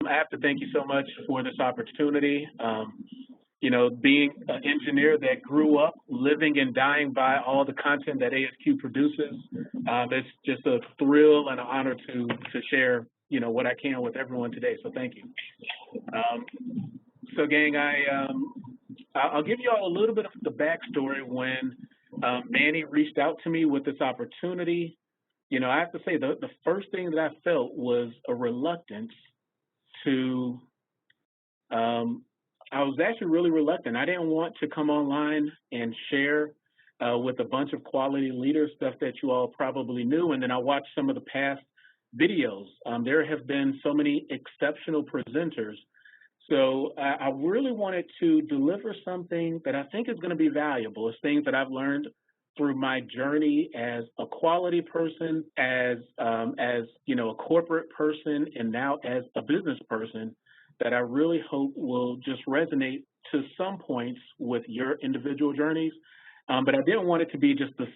I have to thank you so much for this opportunity. Being an engineer that grew up living and dying by all the content that ASQ produces, it's just a thrill and an honor to share, what I can with everyone today. So thank you. So gang, I'll give you all a little bit of the backstory when Manny reached out to me with this opportunity. I have to say the first thing that I felt was a reluctance to, I was actually really reluctant. I didn't want to come online and share with a bunch of quality leaders, stuff that you all probably knew. And then I watched some of the past videos. There have been so many exceptional presenters. So I really wanted to deliver something that I think is going to be valuable. It's things that I've learned through my journey as a quality person, as a corporate person, and now as a business person, that I really hope will just resonate to some points with your individual journeys. But I didn't want it to be just the,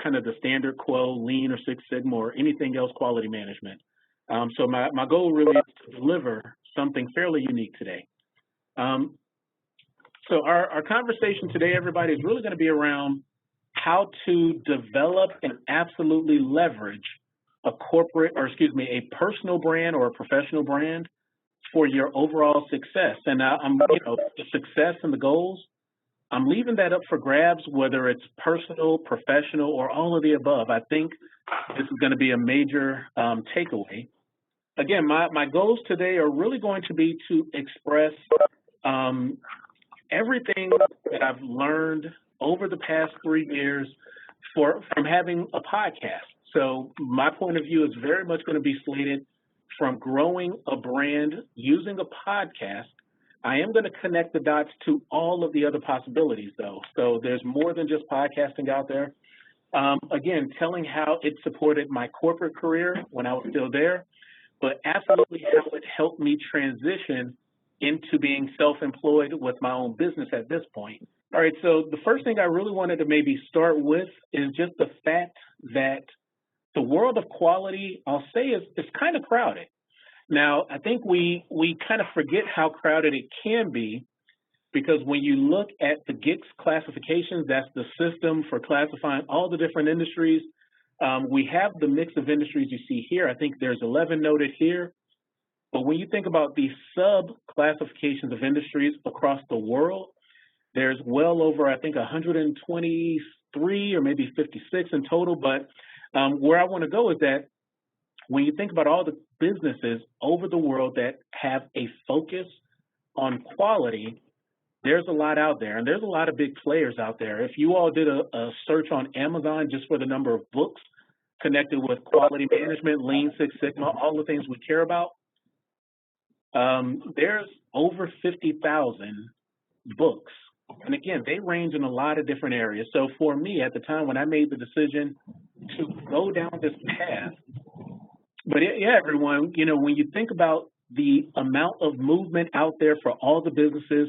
kind of the standard quo, Lean or Six Sigma or anything else quality management. So my goal really is to deliver something fairly unique today. So our conversation today, everybody, is really going to be around how to develop and absolutely leverage a a personal brand or a professional brand for your overall success. And the success and the goals, I'm leaving that up for grabs, whether it's personal, professional, or all of the above. I think this is going to be a major takeaway. Again, my goals today are really going to be to express everything that I've learned over the past 3 years from having a podcast. So my point of view is very much going to be slated from growing a brand using a podcast. I am going to connect the dots to all of the other possibilities, though. So there's more than just podcasting out there. Again, telling how it supported my corporate career when I was still there, but absolutely how it helped me transition into being self-employed with my own business at this point. All right, so the first thing I really wanted to maybe start with is just the fact that the world of quality, I'll say, is kind of crowded. Now, I think we kind of forget how crowded it can be, because when you look at the GICS classifications, that's the system for classifying all the different industries. We have the mix of industries you see here. I think there's 11 noted here. But when you think about these sub-classifications of industries across the world, there's well over, I think, 123 or maybe 56 in total. But where I want to go is that when you think about all the businesses over the world that have a focus on quality, there's a lot out there, and there's a lot of big players out there. If you all did a search on Amazon just for the number of books connected with quality management, Lean Six Sigma, all the things we care about, there's over 50,000 books. And again, they range in a lot of different areas. So for me, at the time when I made the decision to go down this path, but yeah, everyone, when you think about the amount of movement out there for all the businesses,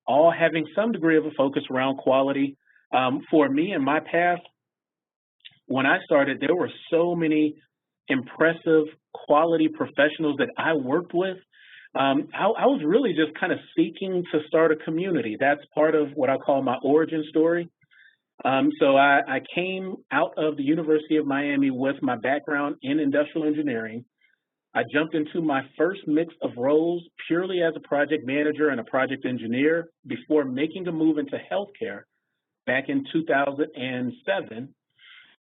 all having some degree of a focus around quality, for me and my path, when I started, there were so many impressive quality professionals that I worked with. I was really just kind of seeking to start a community. That's part of what I call my origin story. So I came out of the University of Miami with my background in industrial engineering. I jumped into my first mix of roles purely as a project manager and a project engineer before making a move into healthcare back in 2007.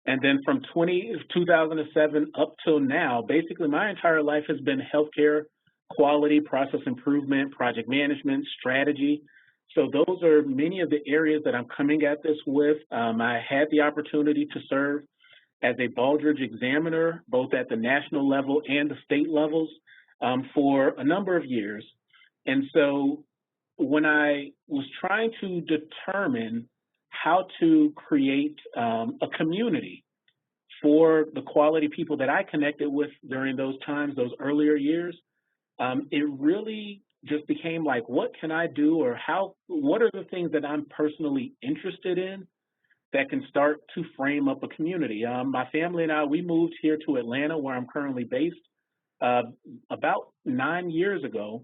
And then from 2007 up till now, basically my entire life has been healthcare, quality, process improvement, project management, strategy. So those are many of the areas that I'm coming at this with. I had the opportunity to serve as a Baldrige examiner, both at the national level and the state levels, for a number of years. And so when I was trying to determine how to create a community for the quality people that I connected with during those times, those earlier years, it really just became like, what can I do, or what are the things that I'm personally interested in that can start to frame up a community? My family and I, we moved here to Atlanta, where I'm currently based, uh, about 9 years ago.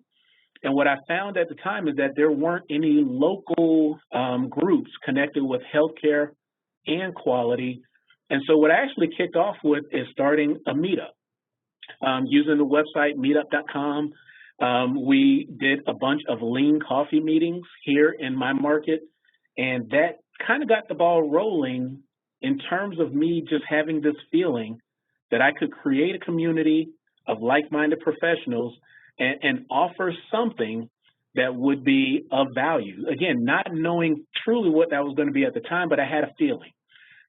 And what I found at the time is that there weren't any local groups connected with healthcare and quality. And so what I actually kicked off with is starting a meetup using the website meetup.com. We did a bunch of lean coffee meetings here in my market, and that kind of got the ball rolling in terms of me just having this feeling that I could create a community of like-minded professionals and offer something that would be of value. Again, not knowing truly what that was going to be at the time, but I had a feeling.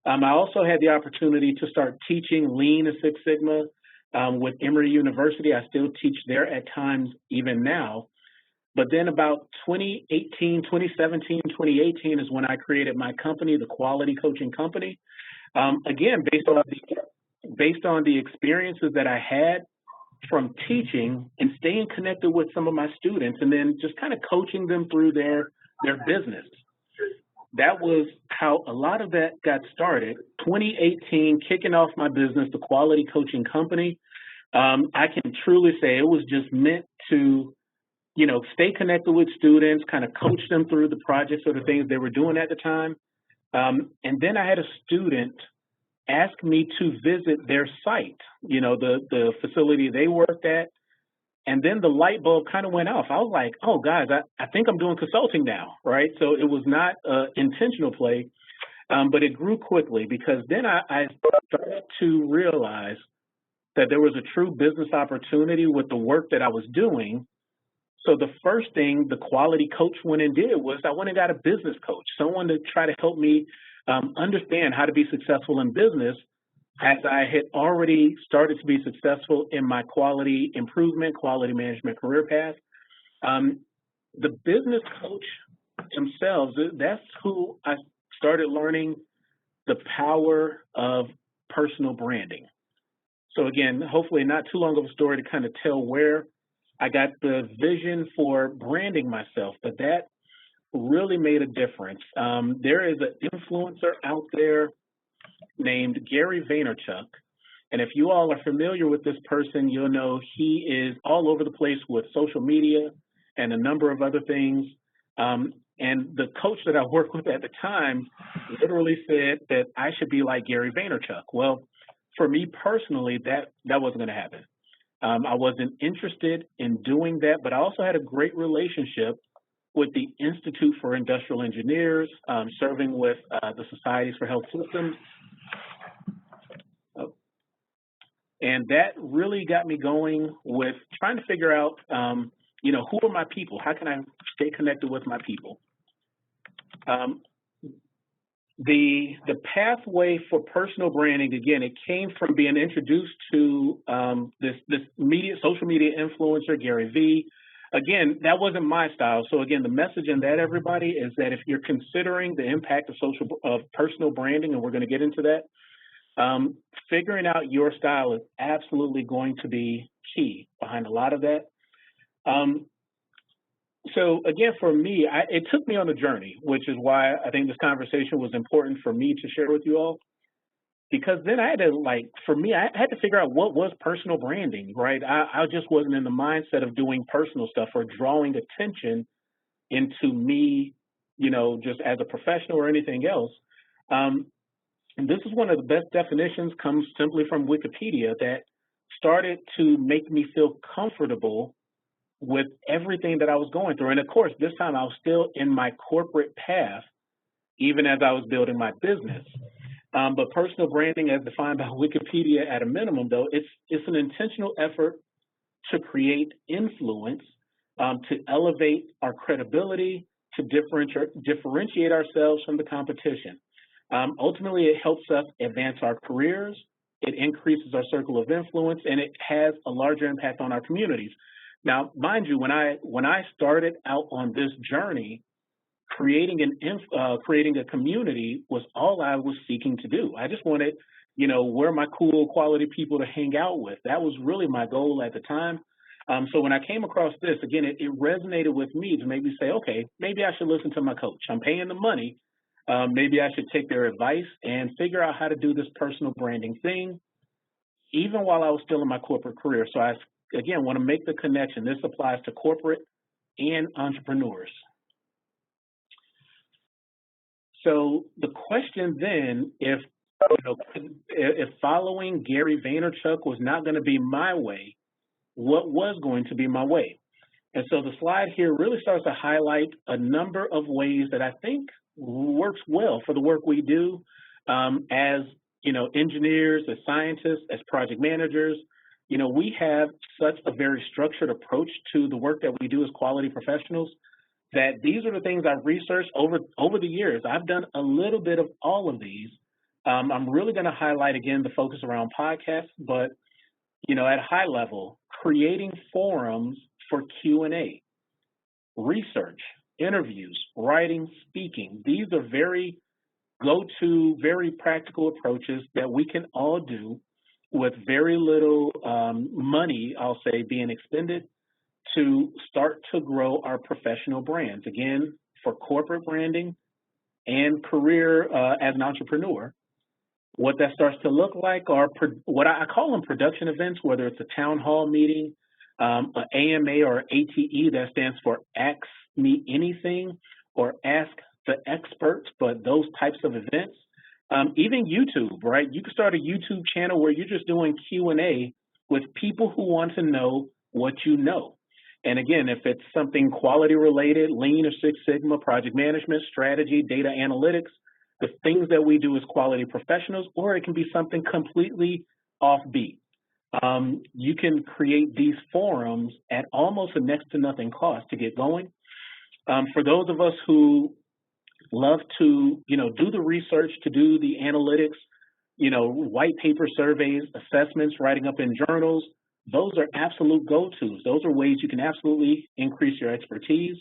I also had the opportunity to start teaching Lean and Six Sigma with Emory University. I still teach there at times even now. But then about 2017, 2018 is when I created my company, the Quality Coaching Company. Again, based on the experiences that I had from teaching and staying connected with some of my students, and then just kind of coaching them through their business. That was how a lot of that got started. 2018, kicking off my business, the Quality Coaching Company. I can truly say it was just meant to, stay connected with students, kind of coach them through the projects or the things they were doing at the time. And then I had a student ask me to visit their site, the facility they worked at. And then the light bulb kind of went off. I was like, oh, guys, I think I'm doing consulting now, right? So it was not an intentional play, but it grew quickly because then I started to realize that there was a true business opportunity with the work that I was doing. So the first thing the quality coach went and did was I went and got a business coach, someone to try to help me understand how to be successful in business, as I had already started to be successful in my quality improvement, quality management career path. The business coach themselves, that's who I started learning the power of personal branding. So again, hopefully not too long of a story to kind of tell where I got the vision for branding myself, but that really made a difference. There is an influencer out there named Gary Vaynerchuk. And if you all are familiar with this person, you'll know he is all over the place with social media and a number of other things. And the coach that I worked with at the time literally said that I should be like Gary Vaynerchuk. Well, for me personally, that wasn't going to happen. I wasn't interested in doing that, but I also had a great relationship with the Institute for Industrial Engineers, serving with the Societies for Health Systems. And that really got me going with trying to figure out, who are my people? How can I stay connected with my people? The pathway for personal branding, again, it came from being introduced to this social media influencer, Gary V. Again, that wasn't my style. So again, the message in that, everybody, is that if you're considering the impact of personal branding, and we're going to get into that, figuring out your style is absolutely going to be key behind a lot of that. So again, for me, it took me on a journey, which is why I think this conversation was important for me to share with you all. Because then I had to figure out what was personal branding, right? I just wasn't in the mindset of doing personal stuff or drawing attention into me, just as a professional or anything else. And this is one of the best definitions, comes simply from Wikipedia, that started to make me feel comfortable with everything that I was going through. And of course, this time I was still in my corporate path, even as I was building my business. But personal branding, as defined by Wikipedia at a minimum, though, it's an intentional effort to create influence, to elevate our credibility, to differentiate ourselves from the competition. Ultimately, it helps us advance our careers, it increases our circle of influence, and it has a larger impact on our communities. Now, mind you, when I started out on this journey, creating a community was all I was seeking to do. I just wanted, where my cool quality people to hang out with. That was really my goal at the time. So when I came across this, again, it resonated with me to make me say, okay, maybe I should listen to my coach. I'm paying the money. Maybe I should take their advice and figure out how to do this personal branding thing, even while I was still in my corporate career. So I again, want to make the connection. This applies to corporate and entrepreneurs. So the question then, if following Gary Vaynerchuk was not going to be my way, what was going to be my way? And so the slide here really starts to highlight a number of ways that I think works well for the work we do as engineers, as scientists, as project managers. We have such a very structured approach to the work that we do as quality professionals that these are the things I've researched over the years. I've done a little bit of all of these. I'm really going to highlight, again, the focus around podcasts, but, at a high level, creating forums for Q&A, research, interviews, writing, speaking. These are very go-to, very practical approaches that we can all do with very little money, I'll say, being expended to start to grow our professional brands. Again, for corporate branding and career as an entrepreneur, what that starts to look like are what I call them production events, whether it's a town hall meeting, an AMA or ATE, that stands for Ask Me Anything or Ask the Experts, but those types of events. Even YouTube, right? You can start a YouTube channel where you're just doing Q&A with people who want to know what you know. And again, if it's something quality related, Lean or Six Sigma, project management, strategy, data analytics, the things that we do as quality professionals, or it can be something completely offbeat. You can create these forums at almost a next to nothing cost to get going. For those of us who love to, do the research, to do the analytics, white paper surveys, assessments, writing up in journals, those are absolute go-tos. Those are ways you can absolutely increase your expertise.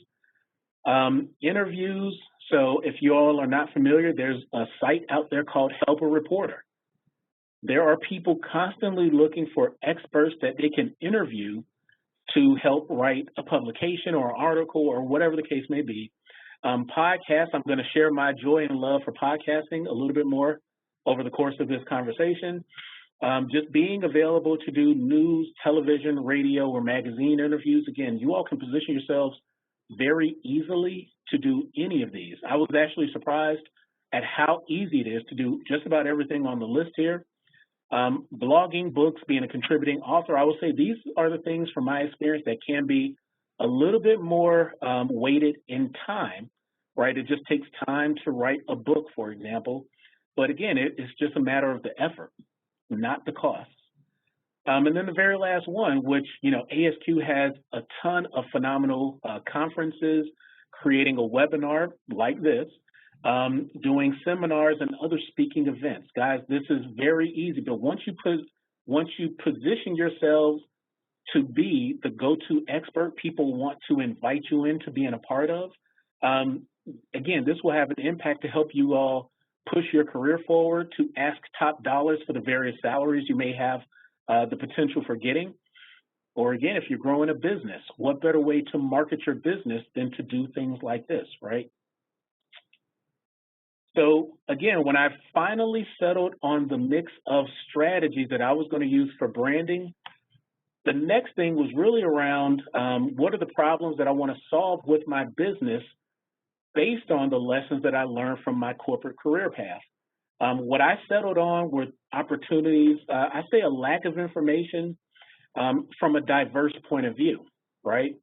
Interviews. So if you all are not familiar, there's a site out there called Help a Reporter. There are people constantly looking for experts that they can interview to help write a publication or an article or whatever the case may be. Podcasts, I'm going to share my joy and love for podcasting a little bit more over the course of this conversation. Just being available to do news, television, radio, or magazine interviews. Again, you all can position yourselves very easily to do any of these. I was actually surprised at how easy it is to do just about everything on the list here. Blogging, books, being a contributing author, I would say these are the things from my experience that can be a little bit more weighted in time, right? It just takes time to write a book, for example. But again, it's just a matter of the effort, not the costs. And then the very last one, which, ASQ has a ton of phenomenal conferences, creating a webinar like this, doing seminars and other speaking events. Guys, this is very easy, but once you position yourselves to be the go-to expert people want to invite you into being a part of, again, this will have an impact to help you all push your career forward, to ask top dollars for the various salaries you may have the potential for getting. Or again, if you're growing a business, what better way to market your business than to do things like this, right? So again, when I finally settled on the mix of strategies that I was going to use for branding, the next thing was really around what are the problems that I want to solve with my business based on the lessons that I learned from my corporate career path. What I settled on were opportunities, I say a lack of information from a diverse point of view, right?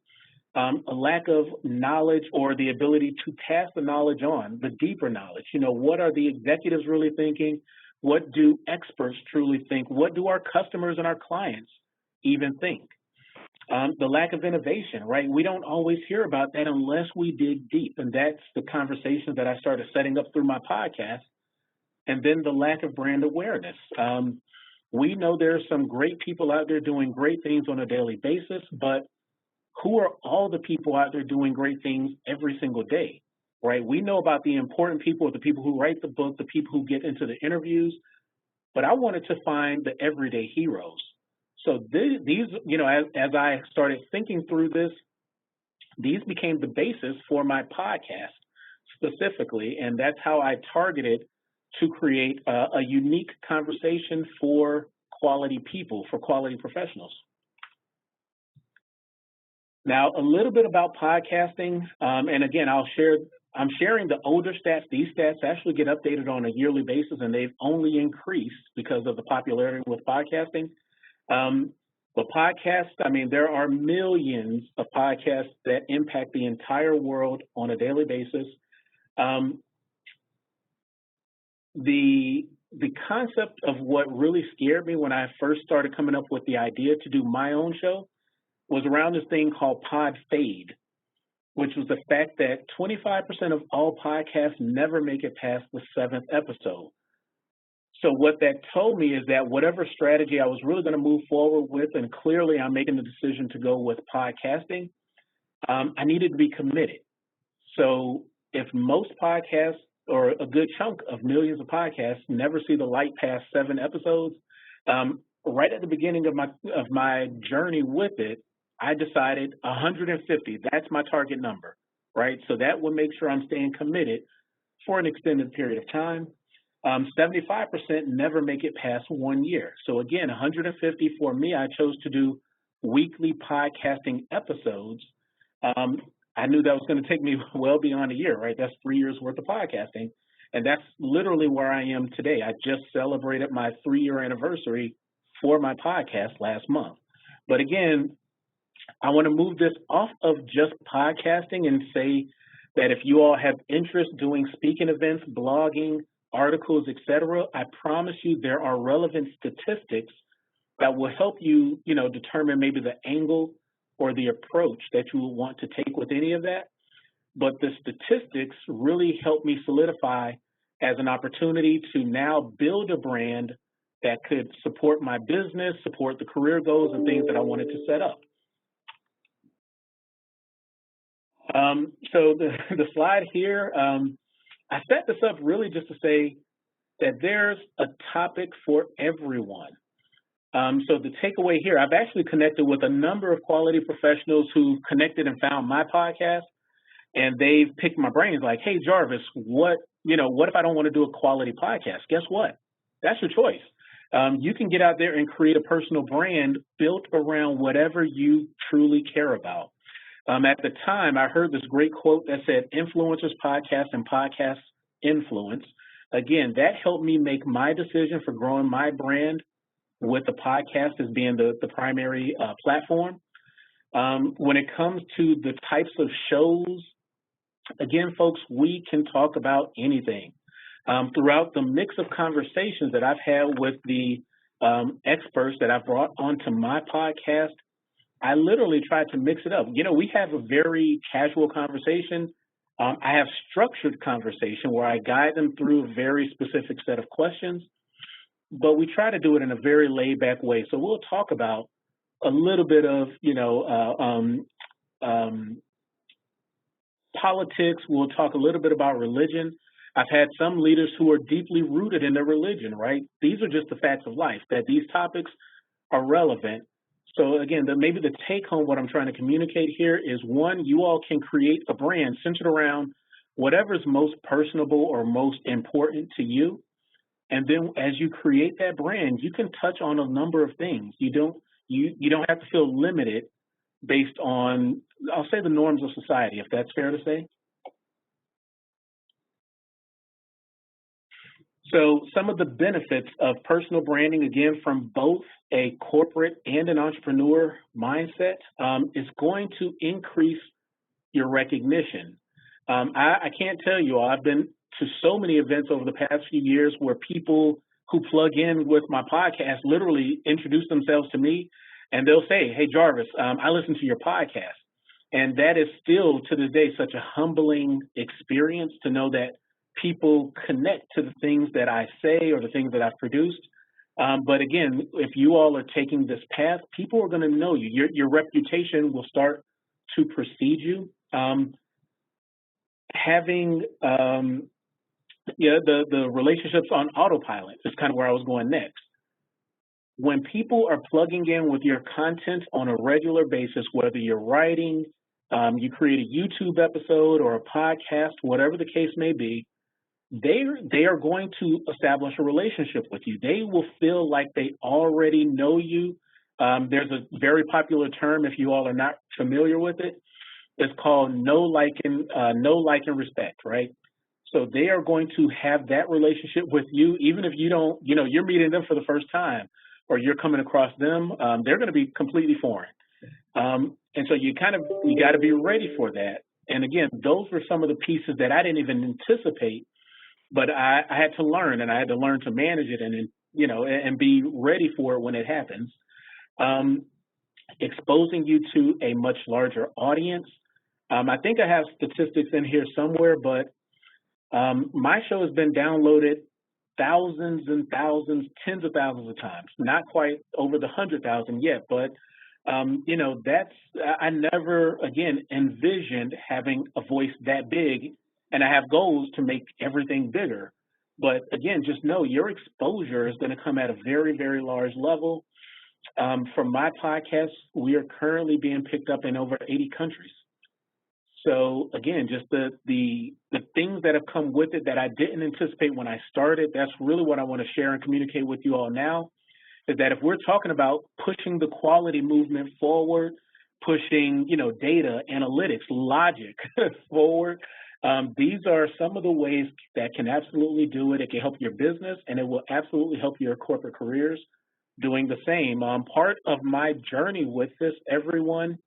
A lack of knowledge or the ability to pass the knowledge on, the deeper knowledge. What are the executives really thinking? What do experts truly think? What do our customers and our clients even think? The lack of innovation, right? We don't always hear about that unless we dig deep. And that's the conversation that I started setting up through my podcast. And then the lack of brand awareness. We know there are some great people out there doing great things on a daily basis, but who are all the people out there doing great things every single day, right? We know about the important people, the people who write the book, the people who get into the interviews, but I wanted to find the everyday heroes. So these, as I started thinking through this, these became the basis for my podcast specifically, and that's how I targeted to create a unique conversation for quality people, for quality professionals. Now, a little bit about podcasting, and again, I'm sharing the older stats. These stats actually get updated on a yearly basis, and they've only increased because of the popularity with podcasting. But podcasts, I mean, there are millions of podcasts that impact the entire world on a daily basis. The concept of what really scared me when I first started coming up with the idea to do my own show was around this thing called pod fade, which was the fact that 25% of all podcasts never make it past the 7th episode. So what that told me is that whatever strategy I was really going to move forward with, and clearly I'm making the decision to go with podcasting, I needed to be committed. So if most podcasts, or a good chunk of millions of podcasts, never see the light past 7 episodes, right at the beginning of my journey with it, I decided 150, that's my target number, right? So that will make sure I'm staying committed for an extended period of time. 75% never make it past 1 year. So again, 150 for me, I chose to do weekly podcasting episodes. I knew that was going to take me well beyond a year, right? That's 3 years worth of podcasting. And that's literally where I am today. I just celebrated my 3-year anniversary for my podcast last month. But again, I want to move this off of just podcasting and say that if you all have interest doing speaking events, blogging, articles, etc., I promise you there are relevant statistics that will help you, determine maybe the angle or the approach that you will want to take with any of that. But the statistics really help me solidify as an opportunity to now build a brand that could support my business, support the career goals and things that I wanted to set up. So the slide here, I set this up really just to say that there's a topic for everyone. So the takeaway here, I've actually connected with a number of quality professionals who've connected and found my podcast, and they've picked my brains like, hey, Jarvis, what if I don't want to do a quality podcast? Guess what? That's your choice. You can get out there and create a personal brand built around whatever you truly care about. At the time, I heard this great quote that said, influencers, podcasts, and podcasts influence. Again, that helped me make my decision for growing my brand with the podcast as being the primary platform. When it comes to the types of shows, again, folks, we can talk about anything. Throughout the mix of conversations that I've had with the experts that I've brought onto my podcast, I literally tried to mix it up. We have a very casual conversation. I have structured conversation where I guide them through a very specific set of questions, but we try to do it in a very laid back way. So we'll talk about a little bit of, politics. We'll talk a little bit about religion. I've had some leaders who are deeply rooted in their religion, right? These are just the facts of life, that these topics are relevant. So again, maybe the take home, what I'm trying to communicate here is, one, you all can create a brand centered around whatever's most personable or most important to you. And then as you create that brand, you can touch on a number of things. You don't have to feel limited based on, I'll say, the norms of society, if that's fair to say. So some of the benefits of personal branding, again, from both a corporate and an entrepreneur mindset, is going to increase your recognition. I can't tell you all, I've been to so many events over the past few years where people who plug in with my podcast literally introduce themselves to me, and they'll say, hey, Jarvis, I listen to your podcast. And that is still, to this day, such a humbling experience to know that people connect to the things that I say or the things that I've produced. But again, if you all are taking this path, people are going to know you. Your reputation will start to precede you. Having the relationships on autopilot is kind of where I was going next. When people are plugging in with your content on a regular basis, whether you're writing, you create a YouTube episode or a podcast, whatever the case may be, they are going to establish a relationship with you. They will feel like they already know you. There's a very popular term, if you all are not familiar with it. It's called know, like, and respect, right? So they are going to have that relationship with you, even if you don't, you're meeting them for the first time or you're coming across them, they're going to be completely foreign. And so you got to be ready for that. And again, those were some of the pieces that I didn't even anticipate, but I had to learn, and I had to learn to manage it and be ready for it when it happens. Exposing you to a much larger audience. I think I have statistics in here somewhere, but my show has been downloaded thousands and thousands, tens of thousands of times. Not quite over the 100,000 yet, but I never again envisioned having a voice that big, and I have goals to make everything bigger. But again, just know your exposure is going to come at a very, very large level. For my podcast, we are currently being picked up in over 80 countries. So again, just the things that have come with it that I didn't anticipate when I started, that's really what I want to share and communicate with you all now, is that if we're talking about pushing the quality movement forward, pushing, data, analytics, logic forward, these are some of the ways that can absolutely do it. It can help your business, and it will absolutely help your corporate careers doing the same. Part of my journey with this, everyone,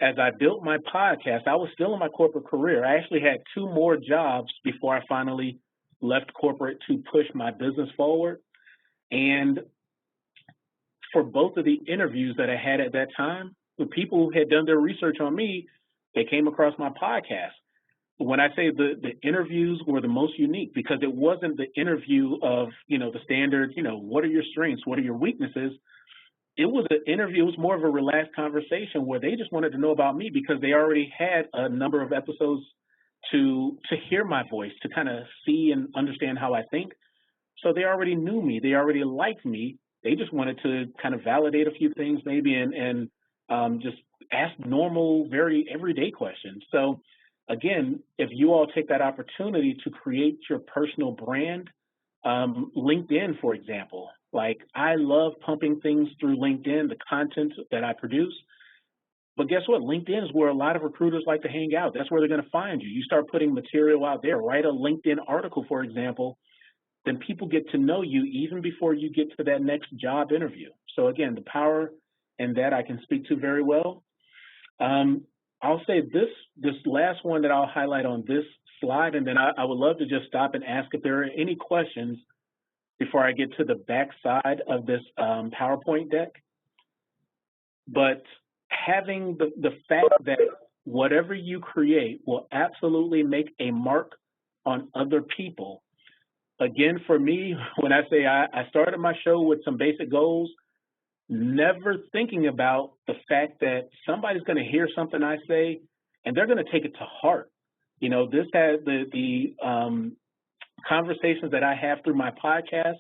as I built my podcast, I was still in my corporate career. I actually had 2 more jobs before I finally left corporate to push my business forward. And for both of the interviews that I had at that time, the people who had done their research on me, they came across my podcast. When I say the interviews were the most unique, because it wasn't the interview of, the standard, what are your strengths, what are your weaknesses? It was an interview, it was more of a relaxed conversation where they just wanted to know about me because they already had a number of episodes to hear my voice, to kind of see and understand how I think. So they already knew me, they already liked me. They just wanted to kind of validate a few things maybe and just ask normal, very everyday questions. So again, if you all take that opportunity to create your personal brand, LinkedIn, for example, like I love pumping things through LinkedIn, the content that I produce. But guess what? LinkedIn is where a lot of recruiters like to hang out. That's where they're going to find you. You start putting material out there, write a LinkedIn article, for example, then people get to know you even before you get to that next job interview. So again, the power in that I can speak to very well. I'll say this last one that I'll highlight on this slide, and then I would love to just stop and ask if there are any questions before I get to the back side of this PowerPoint deck. But having the fact that whatever you create will absolutely make a mark on other people. Again, for me, when I say I started my show with some basic goals, never thinking about the fact that somebody's going to hear something I say and they're going to take it to heart. This has the conversations that I have through my podcast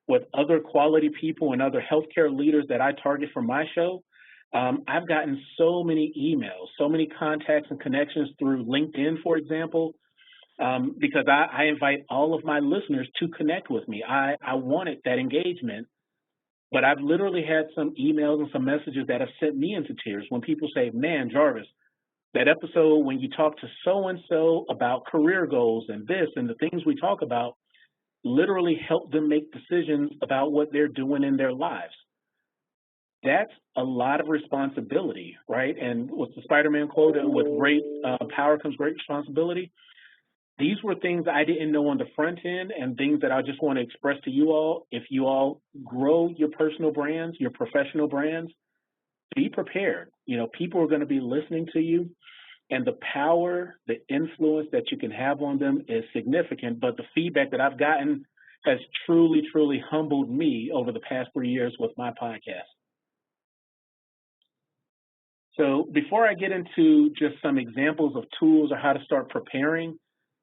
with other quality people and other healthcare leaders that I target for my show. I've gotten so many emails, so many contacts and connections through LinkedIn, for example, because I invite all of my listeners to connect with me. I wanted that engagement. But I've literally had some emails and some messages that have sent me into tears when people say, man, Jarvis, that episode when you talk to so-and-so about career goals and this and the things we talk about literally help them make decisions about what they're doing in their lives. That's a lot of responsibility, right? And what's the Spider-Man quote? With great power comes great responsibility. These were things I didn't know on the front end and things that I just want to express to you all. If you all grow your personal brands, your professional brands, be prepared. People are going to be listening to you, and the power, the influence that you can have on them is significant. But the feedback that I've gotten has truly, truly humbled me over the past 3 years with my podcast. So before I get into just some examples of tools or how to start preparing,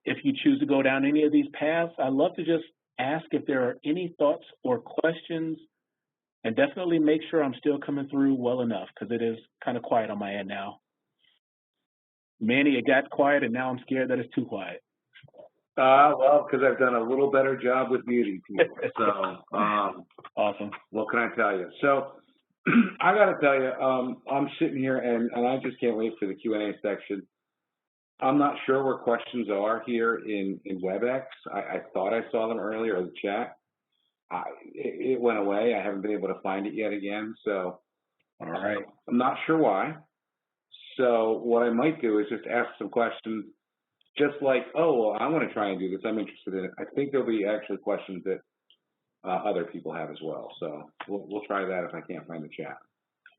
if you choose to go down any of these paths, I'd love to just ask if there are any thoughts or questions, and definitely make sure I'm still coming through well enough because it is kind of quiet on my end now. Manny, it got quiet, and now I'm scared that it's too quiet. Well, because I've done a little better job with muting people. So, awesome. What can I tell you? So, I got to tell you, I'm sitting here and I just can't wait for the Q&A section. I'm not sure where questions are here in WebEx. I thought I saw them earlier in the chat. It went away. I haven't been able to find it yet again. So All right. I'm not sure why. So what I might do is just ask some questions, just like, oh, well, I want to try and do this. I'm interested in it. I think there'll be actually questions that other people have as well. So we'll try that if I can't find the chat.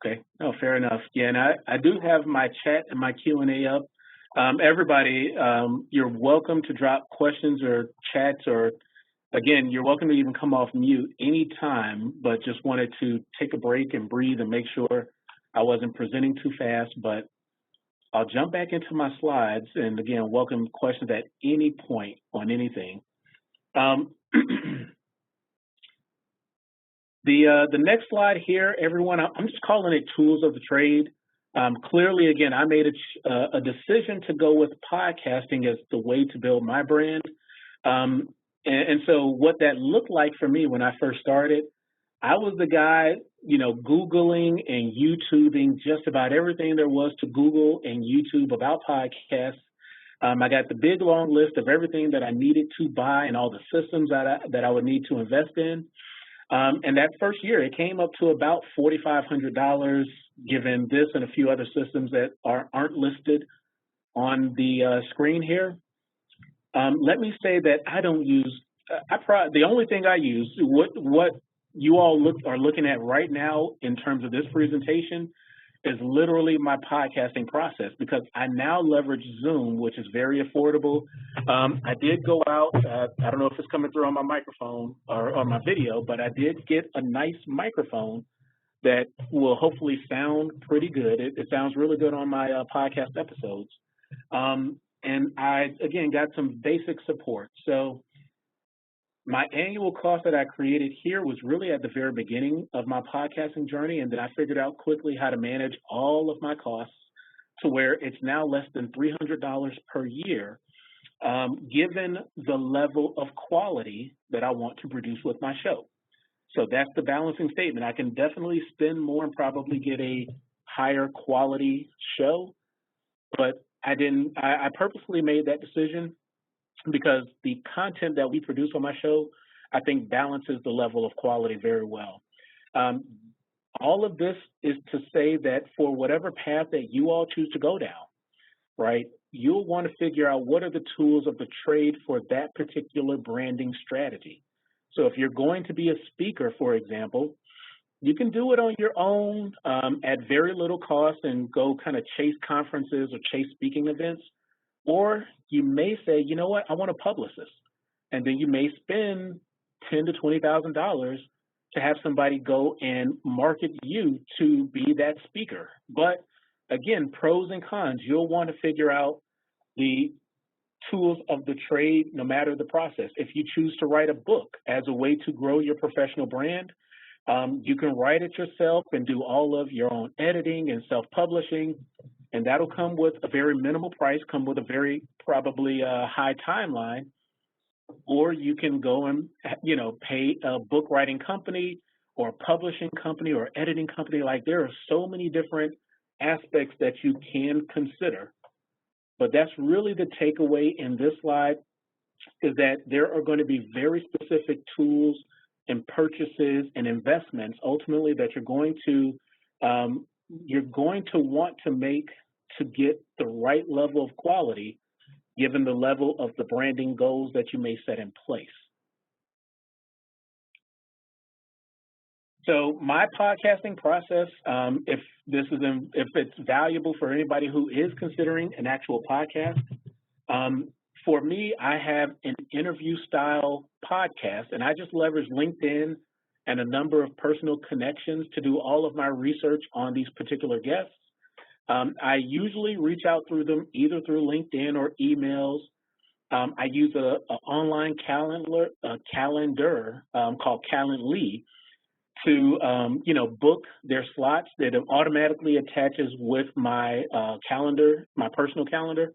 Okay. No, fair enough. Yeah, and I do have my chat and my Q&A up. Everybody, you're welcome to drop questions or chats, or again, you're welcome to even come off mute anytime, but just wanted to take a break and breathe and make sure I wasn't presenting too fast. But I'll jump back into my slides, and again, welcome questions at any point on anything. The next slide here, everyone, I'm just calling it tools of the trade. Clearly, again, I made a decision to go with podcasting as the way to build my brand. And so what that looked like for me when I first started, I was the guy, Googling and YouTubing just about everything there was to Google and YouTube about podcasts. I got the big long list of everything that I needed to buy and all the systems that I would need to invest in. And that first year, it came up to about $4,500, given this and a few other systems that aren't listed on the screen here. Let me say that I don't use, the only thing I use, what you all are looking at right now in terms of this presentation is literally my podcasting process, because I now leverage Zoom, which is very affordable. I did go out, I don't know if it's coming through on my microphone or on my video, but I did get a nice microphone that will hopefully sound pretty good. It sounds really good on my podcast episodes. And I, again, got some basic support. So my annual cost that I created here was really at the very beginning of my podcasting journey, and then I figured out quickly how to manage all of my costs to where it's now less than $300 per year, given the level of quality that I want to produce with my show. So that's the balancing statement. I can definitely spend more and probably get a higher quality show, but I purposely made that decision because the content that we produce on my show, I think, balances the level of quality very well. All of this is to say that for whatever path that you all choose to go down, right, you'll want to figure out what are the tools of the trade for that particular branding strategy. So if you're going to be a speaker, for example, you can do it on your own at very little cost and go kind of chase conferences or chase speaking events. Or you may say, you know what, I want a publicist. And then you may spend $10,000 to $20,000 to have somebody go and market you to be that speaker. But again, pros and cons, you'll want to figure out the tools of the trade no matter the process. If you choose to write a book as a way to grow your professional brand, you can write it yourself and do all of your own editing and self-publishing, and that'll come with a very minimal price, come with a very probably high timeline. Or you can go and, pay a book writing company or a publishing company or editing company. Like, there are so many different aspects that you can consider. But that's really the takeaway in this slide, is that there are going to be very specific tools and purchases and investments ultimately that you're going to want to make to get the right level of quality given the level of the branding goals that you may set in place. So my podcasting process, if it's valuable for anybody who is considering an actual podcast, for me, I have an interview style podcast, and I just leverage LinkedIn and a number of personal connections to do all of my research on these particular guests. I usually reach out through them either through LinkedIn or emails. I use an online calendar called Calendly to book their slots that automatically attaches with my calendar, my personal calendar.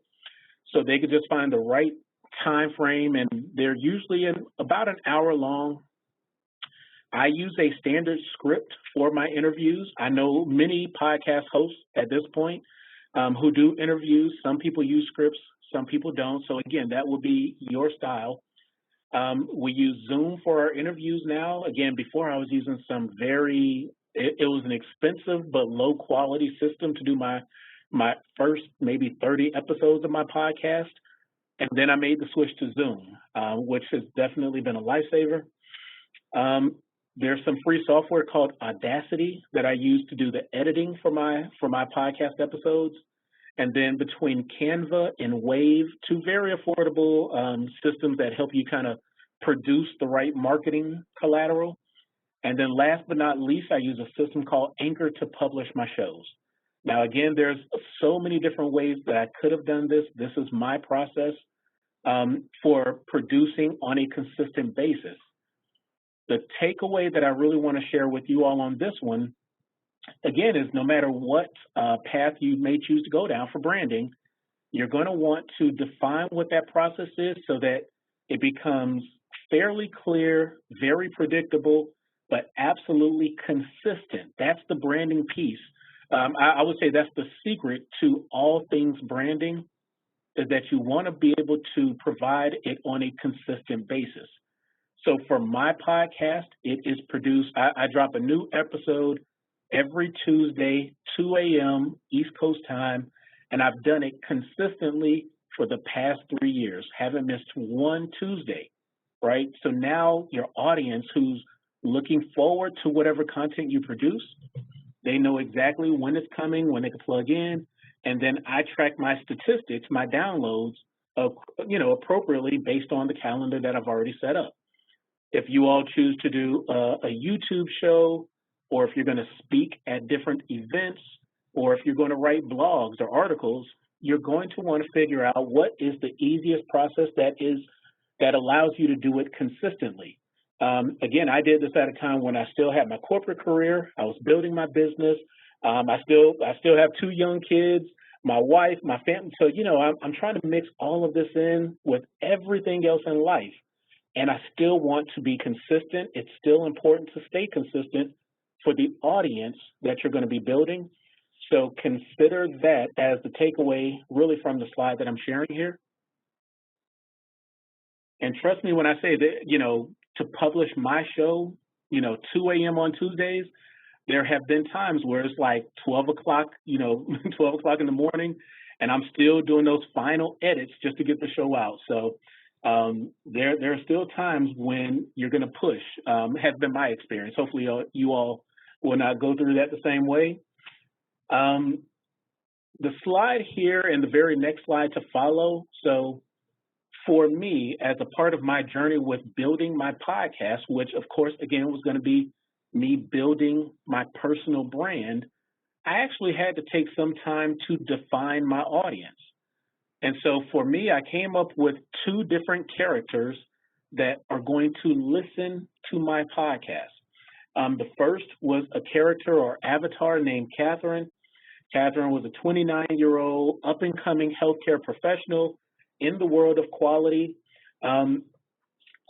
So they could just find the right time frame, and they're usually in about an hour long. I use a standard script for my interviews. I know many podcast hosts at this point who do interviews. Some people use scripts, some people don't. So again, that will be your style. We use Zoom for our interviews now. Again, before I was using some it was an expensive but low quality system to do my first maybe 30 episodes of my podcast. And then I made the switch to Zoom, which has definitely been a lifesaver. There's some free software called Audacity that I use to do the editing for my podcast episodes. And then between Canva and Wave, two very affordable systems that help you kind of produce the right marketing collateral. And then last but not least, I use a system called Anchor to publish my shows. Now, again, there's so many different ways that I could have done this. This is my process for producing on a consistent basis. The takeaway that I really want to share with you all on this one, again, is no matter what path you may choose to go down for branding, you're going to want to define what that process is so that it becomes fairly clear, very predictable, but absolutely consistent. That's the branding piece. I would say that's the secret to all things branding, is that you want to be able to provide it on a consistent basis. So for my podcast, it is produced, I drop a new episode every Tuesday, 2 a.m. East Coast time, and I've done it consistently for the past 3 years. Haven't missed one Tuesday, right? So now your audience who's looking forward to whatever content you produce, they know exactly when it's coming, when they can plug in, and then I track my statistics, my downloads, appropriately based on the calendar that I've already set up. If you all choose to do a YouTube show, or if you're going to speak at different events, or if you're going to write blogs or articles, you're going to want to figure out what is the easiest process that allows you to do it consistently. Again, I did this at a time when I still had my corporate career. I was building my business. I still have 2 young kids, my wife, my family. So, I'm trying to mix all of this in with everything else in life. And I still want to be consistent. It's still important to stay consistent for the audience that you're going to be building. So consider that as the takeaway really from the slide that I'm sharing here. And trust me when I say that, to publish my show, 2 a.m. on Tuesdays, there have been times where it's like 12 o'clock, 12 o'clock in the morning, and I'm still doing those final edits just to get the show out. So there are still times when you're going to push, has been my experience. Hopefully you all will not go through that the same way. The slide here and the very next slide to follow. So for me, as a part of my journey with building my podcast, which of course, again, was going to be me building my personal brand, I actually had to take some time to define my audience. And so for me, I came up with 2 different characters that are going to listen to my podcast. The first was a character or avatar named Catherine. Catherine was a 29-year-old up-and-coming healthcare professional in the world of quality.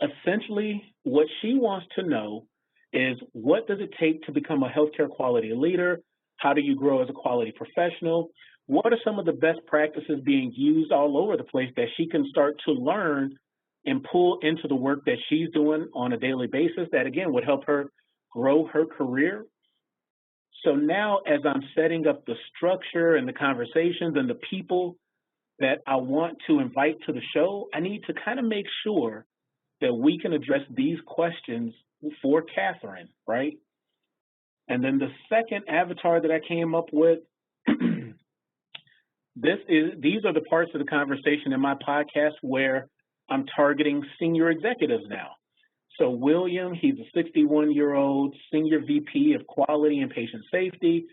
Essentially, what she wants to know is, what does it take to become a healthcare quality leader? How do you grow as a quality professional? What are some of the best practices being used all over the place that she can start to learn and pull into the work that she's doing on a daily basis that, again, would help her grow her career? So now, as I'm setting up the structure and the conversations and the people that I want to invite to the show, I need to kind of make sure that we can address these questions for Catherine, right? And then the second avatar that I came up with, these are the parts of the conversation in my podcast where I'm targeting senior executives now. So William, he's a 61-year-old senior VP of quality and patient safety.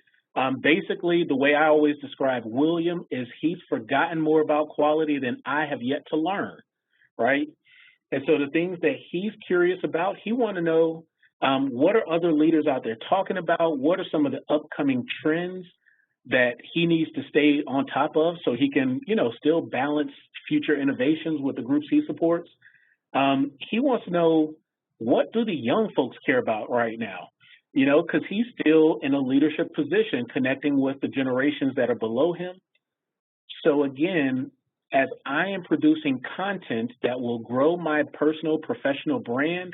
Basically, the way I always describe William is he's forgotten more about quality than I have yet to learn, right? And so the things that he's curious about, he wants to know, what are other leaders out there talking about? What are some of the upcoming trends that he needs to stay on top of so he can, still balance future innovations with the groups he supports? He wants to know, what do the young folks care about right now? You know, because he's still in a leadership position connecting with the generations that are below him. So again, as I am producing content that will grow my personal professional brand,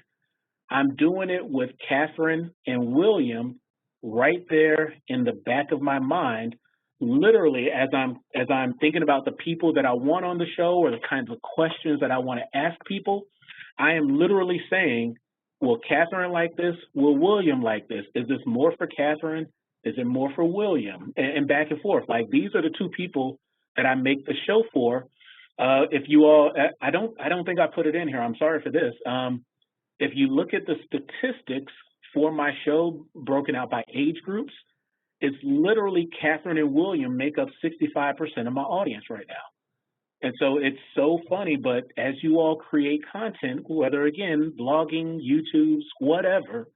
I'm doing it with Catherine and William right there in the back of my mind, literally as I'm thinking about the people that I want on the show or the kinds of questions that I want to ask people. I am literally saying, will Catherine like this? Will William like this? Is this more for Catherine? Is it more for William? And back and forth. Like, these are the two people that I make the show for. If you all, I don't think I put it in here. I'm sorry for this. If you look at the statistics for my show broken out by age groups, it's literally Catherine and William make up 65% of my audience right now. And so it's so funny, but as you all create content, whether again, blogging, YouTube, whatever,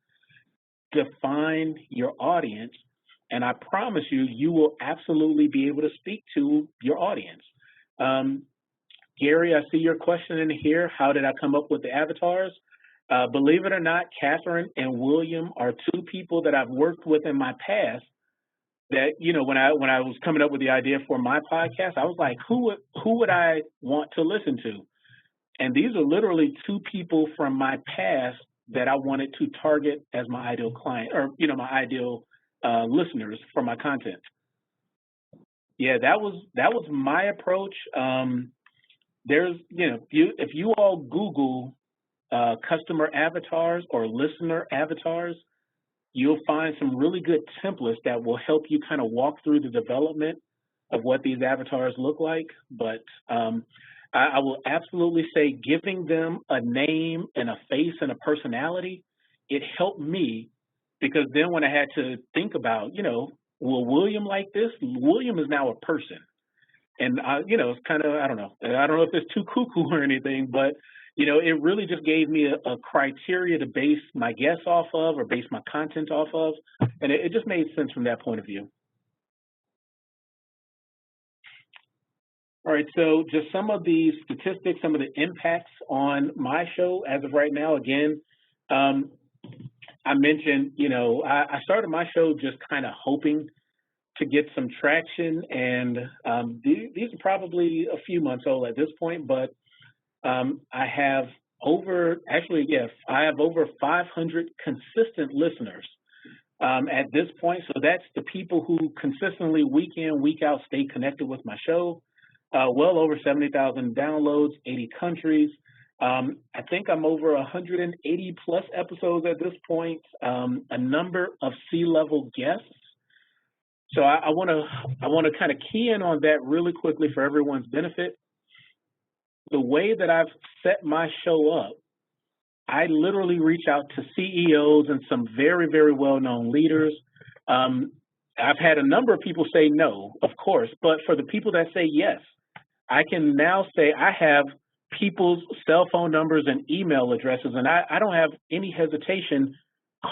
define your audience. And I promise you, you will absolutely be able to speak to your audience. Gary, I see your question in here. How did I come up with the avatars? Believe it or not, Catherine and William are two people that I've worked with in my past that, you know, when I was coming up with the idea for my podcast, I was like, who would I want to listen to? And these are literally two people from my past that I wanted to target as my ideal client, or, you know, my ideal listeners for my content. Yeah, that was my approach. There's, you know, if you all Google customer avatars or listener avatars, you'll find some really good templates that will help you kind of walk through the development of what these avatars look like. But I will absolutely say giving them a name and a face and a personality, it helped me, because then when I had to think about, you know, will William like this? William is now a person. And, you know, it's kind of, I don't know if it's too cuckoo or anything, but you know, it really just gave me a criteria to base my guests off of or base my content off of. And it just made sense from that point of view. All right, so just some of the statistics, some of the impacts on my show as of right now. Again, I mentioned, you know, I started my show just kind of hoping to get some traction. And these are probably a few months old at this point, but I have over 500 consistent listeners at this point. So that's the people who consistently week in, week out stay connected with my show. Well over 70,000 downloads, 80 countries. I think I'm over 180 plus episodes at this point. A number of C-level guests. So I want to kind of key in on that really quickly for everyone's benefit. The way that I've set my show up, I literally reach out to CEOs and some very, very well-known leaders. I've had a number of people say no, of course, but for the people that say yes, I can now say I have people's cell phone numbers and email addresses, and I don't have any hesitation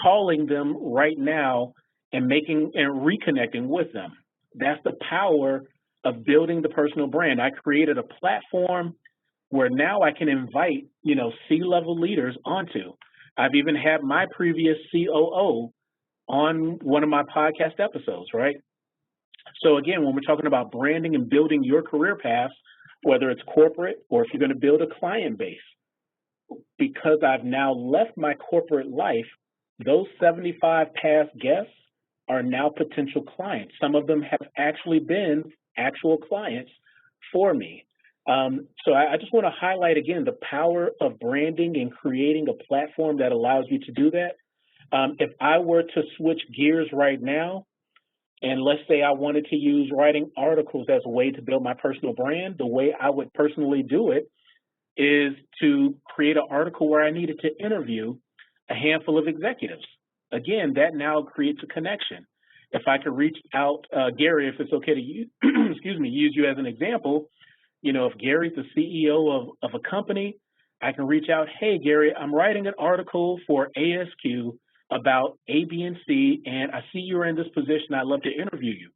calling them right now and reconnecting with them. That's the power of building the personal brand. I created a platform where now I can invite, you know, C-level leaders onto. I've even had my previous COO on one of my podcast episodes, right? So again, when we're talking about branding and building your career path, whether it's corporate or if you're going to build a client base, because I've now left my corporate life, those 75 past guests are now potential clients. Some of them have actually been actual clients for me. So I just want to highlight again the power of branding and creating a platform that allows you to do that. If I were to switch gears right now, and let's say I wanted to use writing articles as a way to build my personal brand, the way I would personally do it is to create an article where I needed to interview a handful of executives. Again, that now creates a connection. If I could reach out, Gary, if it's okay to use, use you as an example, you know, if Gary's the CEO of a company, I can reach out, hey, Gary, I'm writing an article for ASQ about A, B, and C, and I see you're in this position. I'd love to interview you,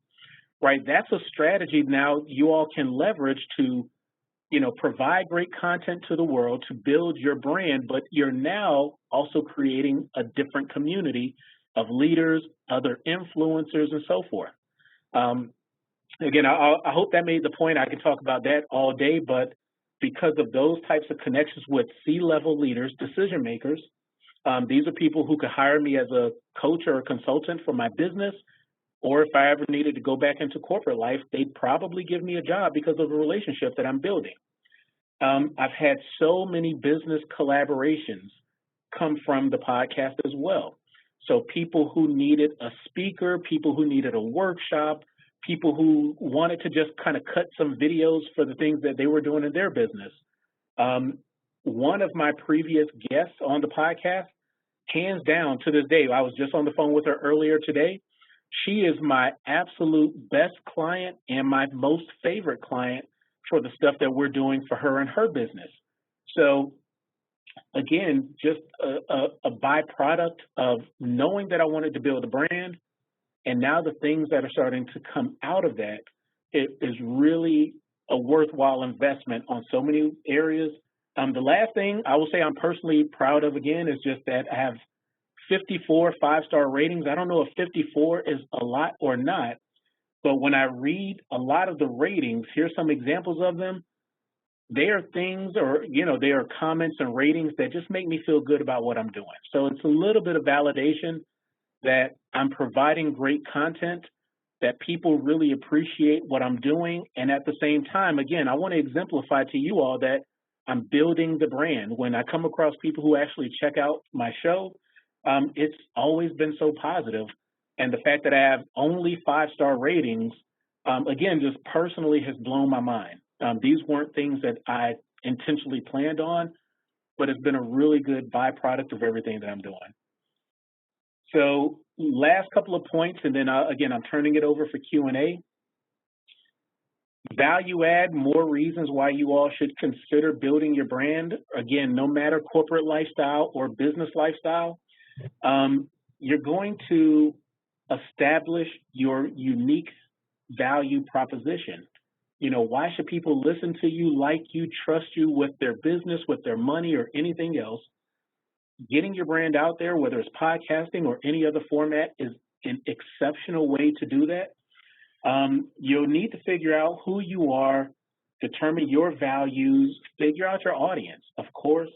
right? That's a strategy now you all can leverage to provide great content to the world to build your brand, but you're now also creating a different community of leaders, other influencers, and so forth. Again, I hope that made the point. I can talk about that all day, but because of those types of connections with C-level leaders, decision makers, these are people who could hire me as a coach or a consultant for my business, or if I ever needed to go back into corporate life, they'd probably give me a job because of the relationship that I'm building. I've had so many business collaborations come from the podcast as well. So people who needed a speaker, people who needed a workshop, people who wanted to just kind of cut some videos for the things that they were doing in their business. One of my previous guests on the podcast, hands down to this day, I was just on the phone with her earlier today. She is my absolute best client and my most favorite client for the stuff that we're doing for her and her business. So again, just a byproduct of knowing that I wanted to build a brand, and now the things that are starting to come out of that, it is really a worthwhile investment on so many areas. The last thing I will say I'm personally proud of, again, is just that I have 54 five-star ratings. I don't know if 54 is a lot or not, but when I read a lot of the ratings, here's some examples of them. They are things, or, they are comments and ratings that just make me feel good about what I'm doing. So it's a little bit of validation that I'm providing great content, that people really appreciate what I'm doing. And at the same time, again, I want to exemplify to you all that I'm building the brand. When I come across people who actually check out my show, it's always been so positive. And the fact that I have only five-star ratings, again, just personally has blown my mind. These weren't things that I intentionally planned on, but it's been a really good byproduct of everything that I'm doing. So last couple of points, and then again, I'm turning it over for Q&A. Value add, more reasons why you all should consider building your brand. Again, no matter corporate lifestyle or business lifestyle, you're going to establish your unique value proposition. Why should people listen to you, like you, trust you with their business, with their money, or anything else? Getting your brand out there, whether it's podcasting or any other format, is an exceptional way to do that. You'll need to figure out who you are, determine your values, figure out your audience, of course,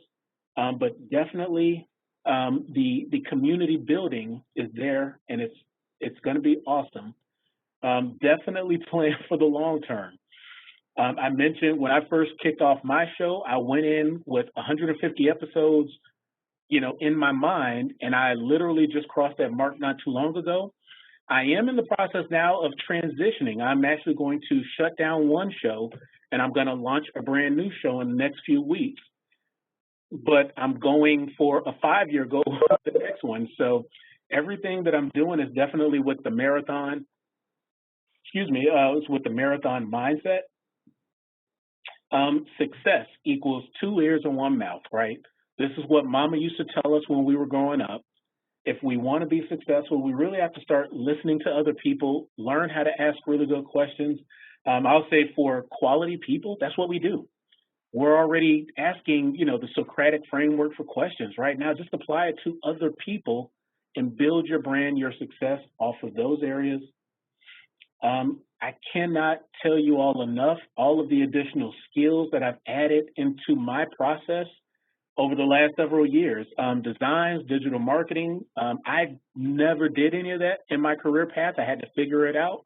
but definitely the community building is there, and it's going to be awesome. Definitely plan for the long term. I mentioned when I first kicked off my show, I went in with 150 episodes, in my mind, and I literally just crossed that mark not too long ago. I am in the process now of transitioning. I'm actually going to shut down one show, and I'm going to launch a brand new show in the next few weeks. But I'm going for a 5-year goal with the next one. So everything that I'm doing is definitely with the marathon, it's with the marathon mindset. Success equals 2 ears and 1 mouth, right? This is what Mama used to tell us when we were growing up. If we want to be successful, we really have to start listening to other people, learn how to ask really good questions. I'll say for quality people, that's what we do. We're already asking, the Socratic framework for questions right now. Just apply it to other people and build your brand, your success off of those areas. I cannot tell you all enough, all of the additional skills that I've added into my process over the last several years. Designs, digital marketing, I never did any of that in my career path. I had to figure it out.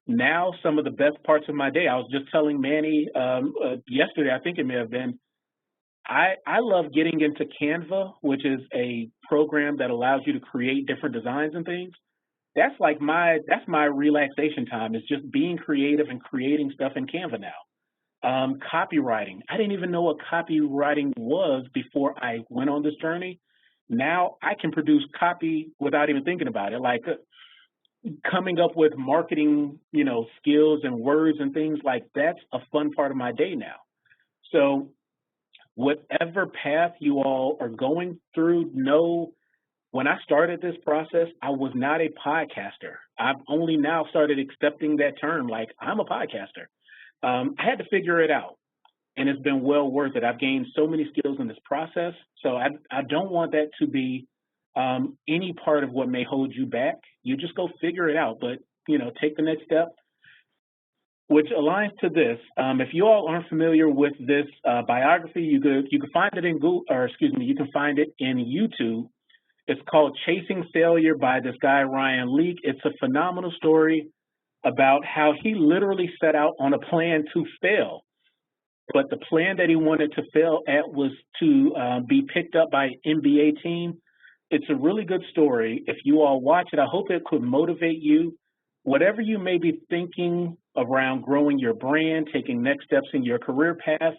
Now, some of the best parts of my day, I was just telling Manny yesterday, I think it may have been, I love getting into Canva, which is a program that allows you to create different designs and things. That's my relaxation time, is just being creative and creating stuff in Canva now. Copywriting. I didn't even know what copywriting was before I went on this journey. Now I can produce copy without even thinking about it, like coming up with marketing, skills and words and things like that's a fun part of my day now. So whatever path you all are going through, know when I started this process, I was not a podcaster. I've only now started accepting that term, like I'm a podcaster. I had to figure it out. and it's been well worth it. I've gained so many skills in this process, so I don't want that to be any part of what may hold you back. You just go figure it out, but take the next step. Which aligns to this. If you all aren't familiar with this biography, you can find it in Google, or excuse me, you can find it in YouTube. It's called Chasing Failure by this guy, Ryan Leake. It's a phenomenal story about how he literally set out on a plan to fail. But the plan that he wanted to fail at was to be picked up by an NBA team. It's a really good story. If you all watch it, I hope it could motivate you. Whatever you may be thinking around growing your brand, taking next steps in your career path,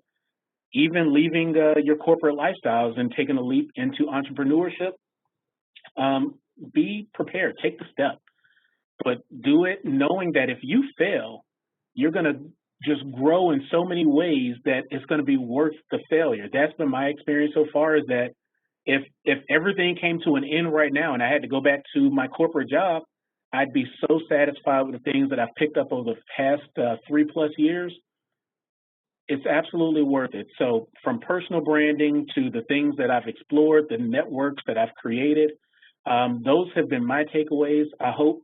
even leaving your corporate lifestyles and taking a leap into entrepreneurship, be prepared, take the step, but do it knowing that if you fail, you're going to just grow in so many ways that it's going to be worth the failure. That's been my experience so far, is that if everything came to an end right now and I had to go back to my corporate job, I'd be so satisfied with the things that I've picked up over the past 3+ years. It's absolutely worth it. So from personal branding to the things that I've explored, the networks that I've created, those have been my takeaways. I hope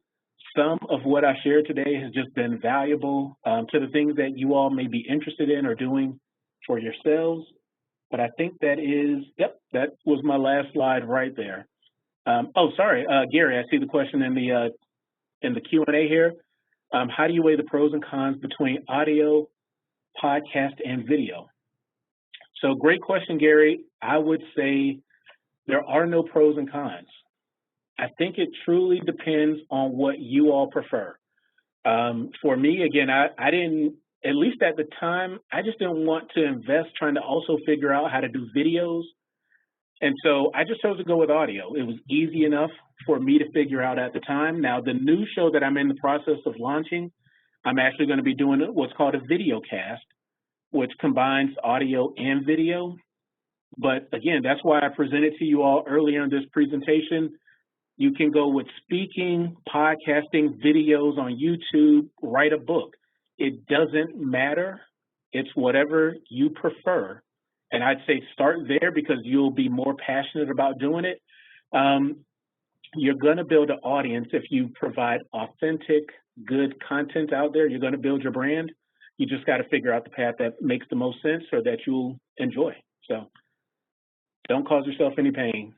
some of what I shared today has just been valuable to the things that you all may be interested in or doing for yourselves. But I think that was my last slide right there. Gary, I see the question in the Q&A here. How do you weigh the pros and cons between audio, podcast, and video? So great question, Gary. I would say there are no pros and cons. I think it truly depends on what you all prefer. For me, again, I didn't, at least at the time, I just didn't want to invest trying to also figure out how to do videos. And so I just chose to go with audio. It was easy enough for me to figure out at the time. Now, the new show that I'm in the process of launching, I'm actually going to be doing what's called a video cast, which combines audio and video. But again, that's why I presented to you all earlier in this presentation. You can go with speaking, podcasting, videos on YouTube, write a book. It doesn't matter. It's whatever you prefer. And I'd say start there because you'll be more passionate about doing it. You're going to build an audience if you provide authentic, good content out there. You're going to build your brand. You just got to figure out the path that makes the most sense or that you'll enjoy. So don't cause yourself any pain.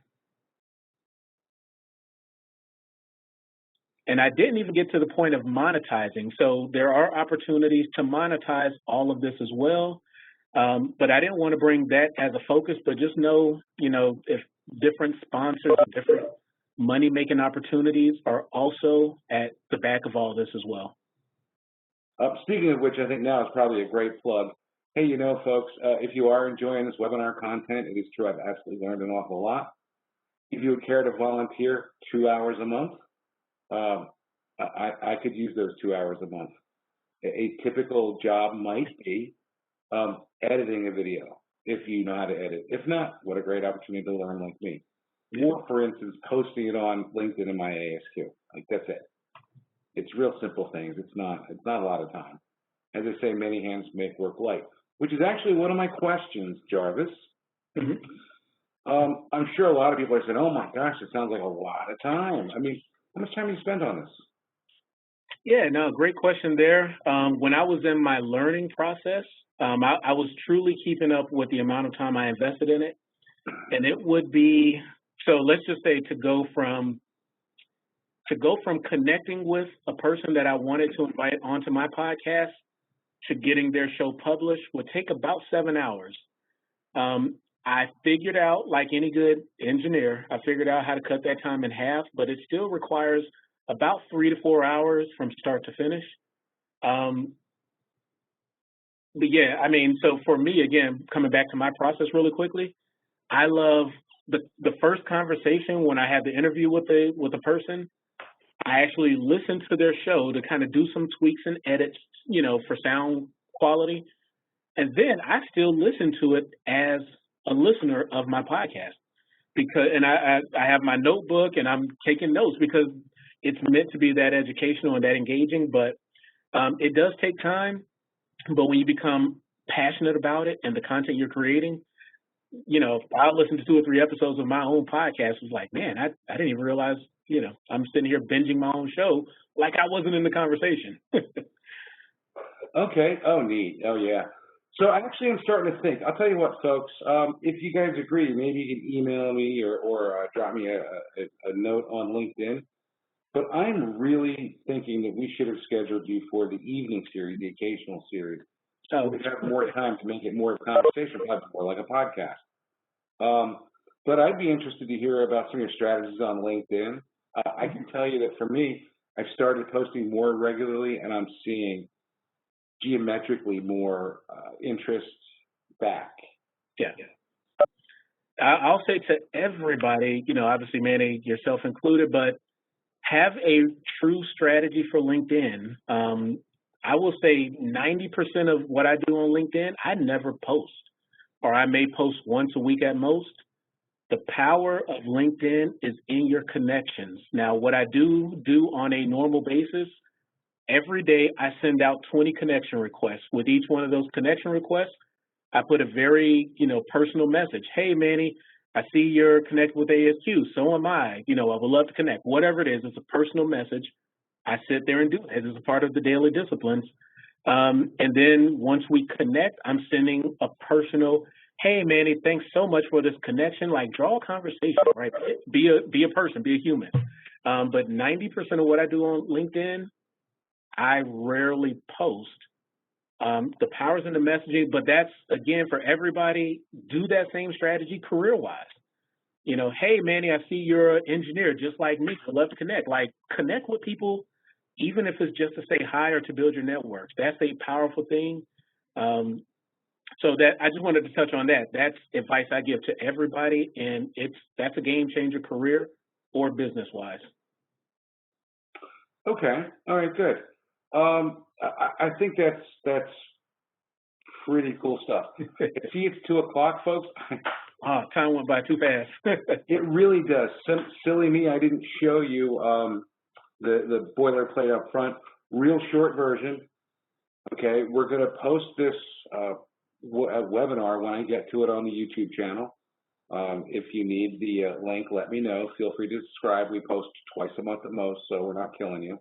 And I didn't even get to the point of monetizing. So there are opportunities to monetize all of this as well. But I didn't want to bring that as a focus, but just know, if different sponsors and different money-making opportunities are also at the back of all this as well. Speaking of which, I think now is probably a great plug. Hey, folks, if you are enjoying this webinar content, it is true I've actually learned an awful lot. If you would care to volunteer 2 hours a month, I could use those 2 hours a month. A typical job might be editing a video, if you know how to edit. If not, what a great opportunity to learn like me. Or, for instance, posting it on LinkedIn in my ASQ. Like, that's it. It's real simple things. It's not a lot of time. As I say, many hands make work light, which is actually one of my questions, Jarvis. I'm sure a lot of people are saying, oh my gosh, it sounds like a lot of time. I mean, how much time do you spend on this? Yeah, no, great question there. When I was in my learning process, I was truly keeping up with the amount of time I invested in it. And it would be, so let's just say to go from connecting with a person that I wanted to invite onto my podcast to getting their show published would take about 7 hours. I figured out, like any good engineer, I figured out how to cut that time in half, but it still requires about 3 to 4 hours from start to finish. But yeah, I mean, so for me, again, coming back to my process really quickly, I love the first conversation when I had the interview with the person. I actually listened to their show to kind of do some tweaks and edits, for sound quality. And then I still listen to it as a listener of my podcast and I have my notebook and I'm taking notes because it's meant to be that educational and that engaging, but it does take time. But when you become passionate about it and the content you're creating, you know, I listened to 2 or 3 episodes of my own podcast. Was like, man, I didn't even realize, you know, I'm sitting here binging my own show like I wasn't in the conversation. Okay. Oh, neat. Oh, yeah. So actually, I'm starting to think. I'll tell you what, folks. If you guys agree, maybe you can email me or drop me a note on LinkedIn. But I'm really thinking that we should have scheduled you for the evening series, the occasional series. So We have more time to make it more of a conversation, probably more like a podcast. But I'd be interested to hear about some of your strategies on LinkedIn. I can tell you that for me, I've started posting more regularly, and I'm seeing geometrically more interest back. yeah. I'll say to everybody, you know, obviously, Manny, yourself included, but have a true strategy for LinkedIn. I will say 90% of what I do on LinkedIn, I never post, or I may post once a week at most. The power of LinkedIn is in your connections. Now, what I do on a normal basis, every day I send out 20 connection requests. With each one of those connection requests, I put a very, you know, personal message. Hey, Manny, I see you're connected with ASQ. So am I. You know, I would love to connect. Whatever it is, it's a personal message. I sit there and do it as a part of the daily disciplines. And then once we connect, I'm sending a personal, hey, Manny, thanks so much for this connection. Like, draw a conversation, right? Be a person, be a human. But 90% of what I do on LinkedIn, I rarely post. The power's in the messaging, but that's, again, for everybody, do that same strategy career-wise. You know, hey, Manny, I see you're an engineer just like me. I'd love to connect. Like, connect with people, even if it's just to say hi or to build your networks. That's a powerful thing. So that I just wanted to touch on that. That's advice I give to everybody, and that's a game changer, career or business-wise. Okay. All right. Good. I think that's pretty cool stuff. See, it's 2:00, folks. Time went by too fast. It really does. Silly me, I didn't show you the boilerplate up front. Real short version. Okay, we're going to post this webinar when I get to it on the YouTube channel. If you need the link, let me know. Feel free to subscribe. We post twice a month at most, so we're not killing you.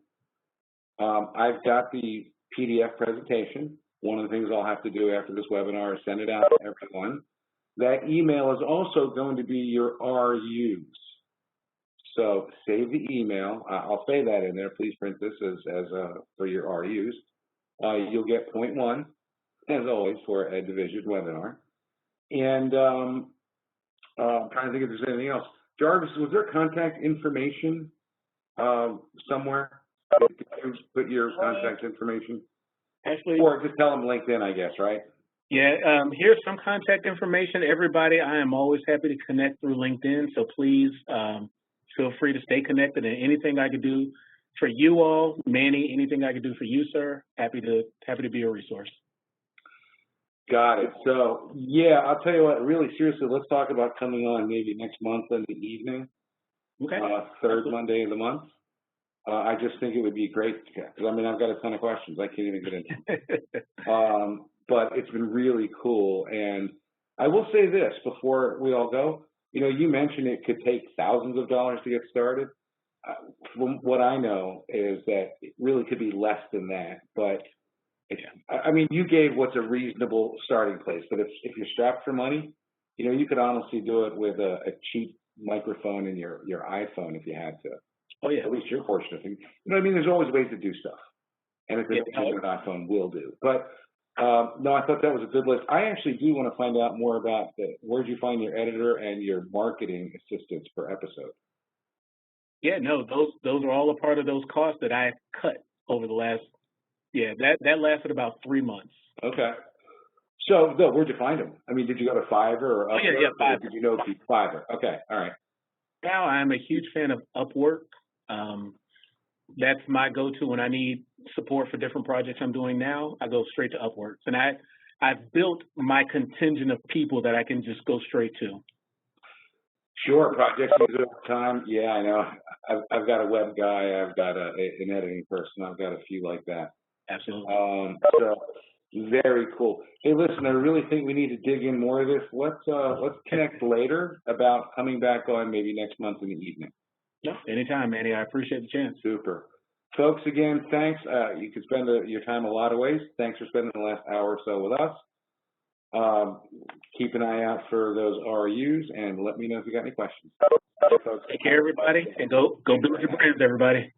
I've got the PDF presentation. One of the things I'll have to do after this webinar is send it out to everyone. That email is also going to be your RUs. So save the email. I'll say that in there. Please print this as for your RUs. You'll get point 1, as always, for a division webinar. And I'm trying to think if there's anything else. Jarvis, was there contact information somewhere? Did you put your contact information? Actually, or just tell them LinkedIn, I guess, right? Yeah, here's some contact information. Everybody, I am always happy to connect through LinkedIn, so please feel free to stay connected, and anything I could do for you all, Manny, anything I could do for you, sir, happy to be a resource. Got it. So, yeah, I'll tell you what, really seriously, let's talk about coming on maybe next month in the evening, Okay. Third Monday of the month. I just think it would be great, because, I mean, I've got a ton of questions. I can't even get into but it's been really cool. And I will say this before we all go. You know, you mentioned it could take thousands of dollars to get started. From what I know is that it really could be less than that. But, I mean, you gave what's a reasonable starting place. But if you're strapped for money, you know, you could honestly do it with a cheap microphone in your iPhone if you had to. Oh, yeah. At least your portion of things. You know what I mean? There's always ways to do stuff. And if it's an iPhone will do. But no, I thought that was a good list. I actually do want to find out more about where'd you find your editor and your marketing assistants per episode? Yeah, no, those are all a part of those costs that I cut over the last, that lasted about 3 months. Okay. So, no, where'd you find them? I mean, did you go to Fiverr or Upwork? Fiverr. Did you know Fiverr? Okay, all right. Now I'm a huge fan of Upwork. That's my go-to when I need support for different projects I'm doing now. I go straight to Upwork, and I've built my contingent of people that I can just go straight to. Sure, projects use up time. Yeah, I know. I've got a web guy. I've got an editing person. I've got a few like that. Absolutely. So Very cool. Hey, listen, I really think we need to dig in more of this. Let's connect later about coming back on maybe next month in the evening. No, anytime, Manny. I appreciate the chance. Super. Folks, again, thanks. You could spend your time a lot of ways. Thanks for spending the last hour or so with us. Keep an eye out for those RUs, and let me know if you got any questions. Bye, folks. Take care, everybody, and go build your brands, everybody.